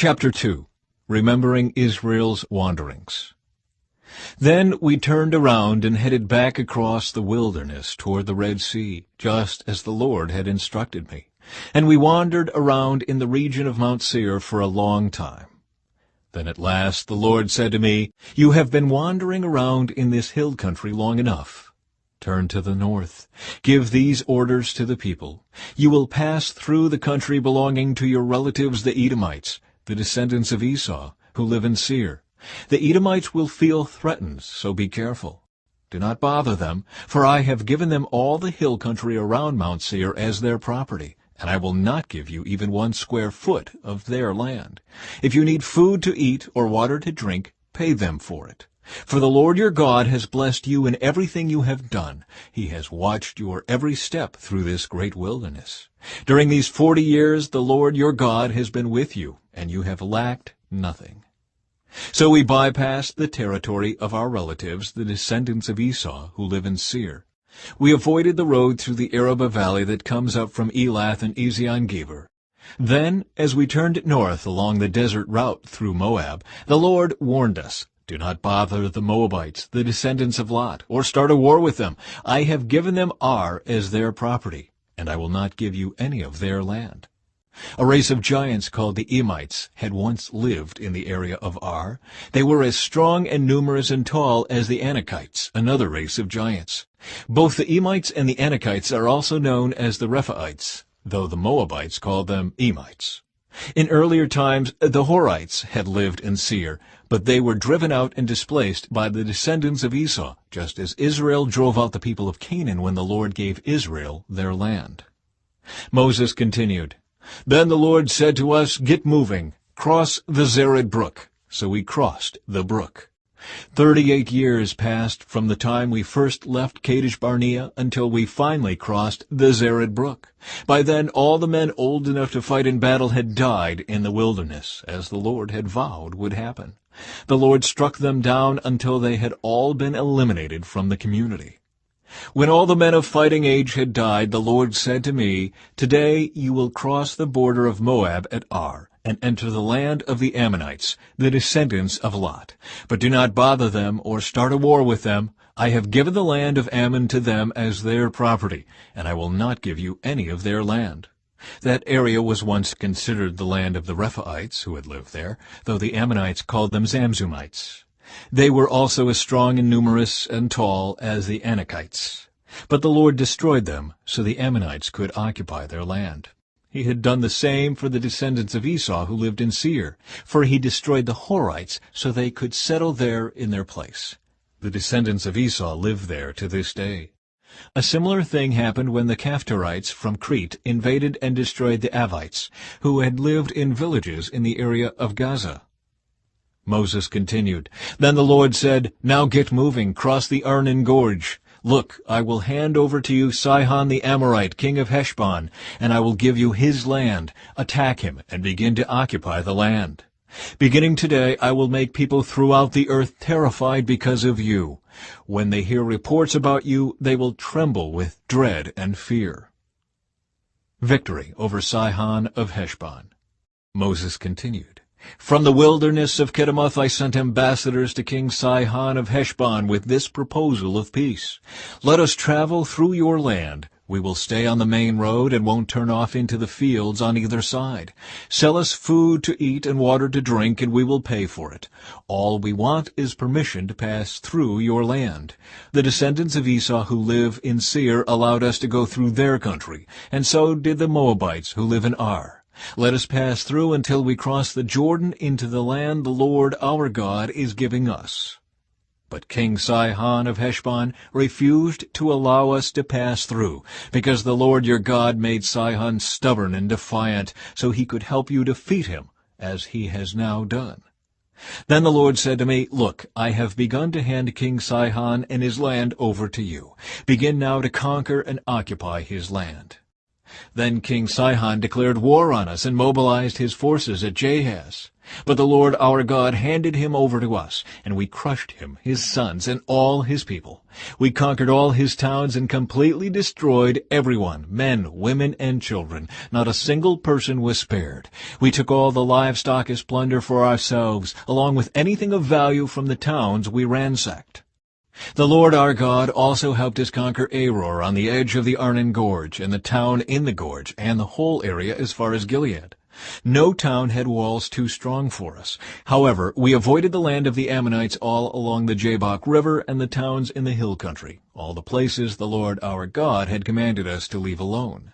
Chapter 2. Remembering Israel's Wanderings. Then we turned around and headed back across the wilderness toward the Red Sea, just as the Lord had instructed me. And we wandered around in the region of Mount Seir for a long time. Then at last the Lord said to me, "You have been wandering around in this hill country long enough. Turn to the north. Give these orders to the people. You will pass through the country belonging to your relatives the Edomites, the descendants of Esau, who live in Seir. The Edomites will feel threatened, so be careful. Do not bother them, for I have given them all the hill country around Mount Seir as their property, and I will not give you even 1 square foot of their land. If you need food to eat or water to drink, pay them for it. For the Lord your God has blessed you in everything you have done. He has watched your every step through this great wilderness. During these 40 years the Lord your God has been with you, and you have lacked nothing." So we bypassed the territory of our relatives, the descendants of Esau, who live in Seir. We avoided the road through the Arabah valley that comes up from Elath and Ezion-Geber. Then, as we turned north along the desert route through Moab, the Lord warned us, "Do not bother the Moabites, the descendants of Lot, or start a war with them. I have given them Ar as their property, and I will not give you any of their land." A race of giants called the Emites had once lived in the area of Ar. They were as strong and numerous and tall as the Anakites, another race of giants. Both the Emites and the Anakites are also known as the Rephaites, though the Moabites called them Emites. In earlier times, the Horites had lived in Seir, but they were driven out and displaced by the descendants of Esau, just as Israel drove out the people of Canaan when the Lord gave Israel their land. Moses continued, "Then the Lord said to us, 'Get moving, cross the Zered brook.' So we crossed the brook. 38 years passed from the time we first left Kadesh Barnea until we finally crossed the Zered brook. By then all the men old enough to fight in battle had died in the wilderness, as the Lord had vowed would happen. The Lord struck them down until they had all been eliminated from the community. When all the men of fighting age had died, the Lord said to me, 'Today you will cross the border of Moab at Ar, and enter the land of the Ammonites, the descendants of Lot. But do not bother them or start a war with them. I have given the land of Ammon to them as their property, and I will not give you any of their land.' That area was once considered the land of the Rephaites who had lived there, though the Ammonites called them Zamzummites. They were also as strong and numerous and tall as the Anakites. But the Lord destroyed them, so the Ammonites could occupy their land. He had done the same for the descendants of Esau who lived in Seir, for he destroyed the Horites so they could settle there in their place. The descendants of Esau live there to this day. A similar thing happened when the Caphtorites from Crete invaded and destroyed the Avites, who had lived in villages in the area of Gaza. Moses continued, "Then the Lord said, 'Now get moving, cross the Arnon Gorge. Look, I will hand over to you Sihon the Amorite, king of Heshbon, and I will give you his land. Attack him and begin to occupy the land. Beginning today, I will make people throughout the earth terrified because of you. When they hear reports about you, they will tremble with dread and fear.'" Victory over Sihon of Heshbon. Moses continued, "From the wilderness of Kedemoth I sent ambassadors to King Sihon of Heshbon with this proposal of peace. 'Let us travel through your land. We will stay on the main road and won't turn off into the fields on either side. Sell us food to eat and water to drink, and we will pay for it. All we want is permission to pass through your land. The descendants of Esau who live in Seir allowed us to go through their country, and so did the Moabites who live in Ar. Let us pass through until we cross the Jordan into the land the Lord our God is giving us.' But King Sihon of Heshbon refused to allow us to pass through, because the Lord your God made Sihon stubborn and defiant, so he could help you defeat him, as he has now done. Then the Lord said to me, 'Look, I have begun to hand King Sihon and his land over to you. Begin now to conquer and occupy his land.' Then King Sihon declared war on us and mobilized his forces at Jahaz. But the Lord our God handed him over to us, and we crushed him, his sons, and all his people. We conquered all his towns and completely destroyed everyone, men, women, and children. Not a single person was spared. We took all the livestock as plunder for ourselves, along with anything of value from the towns we ransacked. The Lord our God also helped us conquer Aror on the edge of the Arnon Gorge, and the town in the gorge, and the whole area as far as Gilead. No town had walls too strong for us. However, we avoided the land of the Ammonites all along the Jabbok River and the towns in the hill country, all the places the Lord our God had commanded us to leave alone.